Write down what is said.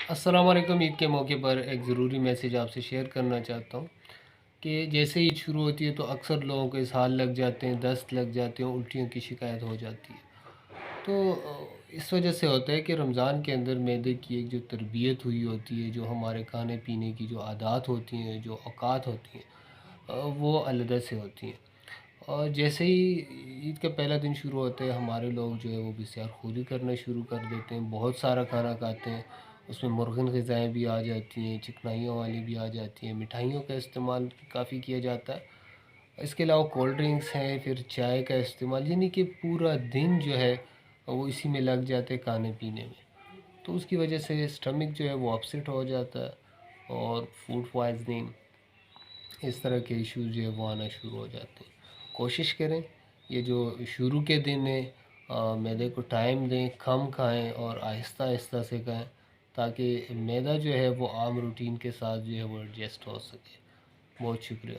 السلام علیکم۔ عید کے موقع پر ایک ضروری میسیج آپ سے شیئر کرنا چاہتا ہوں کہ جیسے عید شروع ہوتی ہے تو اکثر لوگوں کو اسہال لگ جاتے ہیں، دست لگ جاتے ہیں، الٹیوں کی شکایت ہو جاتی ہے۔ تو اس وجہ سے ہوتا ہے کہ رمضان کے اندر معدے کی ایک جو تربیت ہوئی ہوتی ہے، جو ہمارے کھانے پینے کی جو عادات ہوتی ہیں، جو اوقات ہوتی ہیں، وہ علیحدہ سے ہوتی ہیں۔ اور جیسے ہی عید کا پہلا دن شروع ہوتا ہے، ہمارے لوگ جو ہے وہ بسیار خوری کرنا شروع کر دیتے ہیں، بہت سارا کھانا کھاتے ہیں۔ اس میں مرغن غذائیں بھی آ جاتی ہیں، چکنائیوں والی بھی آ جاتی ہیں، مٹھائیوں کا استعمال کافی کیا جاتا ہے۔ اس کے علاوہ کولڈ ڈرنکس ہیں، پھر چائے کا استعمال، یعنی کہ پورا دن جو ہے وہ اسی میں لگ جاتے ہیں کھانے پینے میں۔ تو اس کی وجہ سے اسٹمک جو ہے وہ اپسیٹ ہو جاتا ہے، اور فوڈ پوائزننگ اس طرح کے ایشوز جو ہے وہ آنا شروع ہو جاتے ہیں۔ کوشش کریں یہ جو شروع کے دن ہیں، معدے کو ٹائم دیں، کم کھائیں اور آہستہ آہستہ سے کھائیں، تاکہ معدہ جو ہے وہ عام روٹین کے ساتھ جو ہے وہ ایڈجسٹ ہو سکے۔ بہت شکریہ۔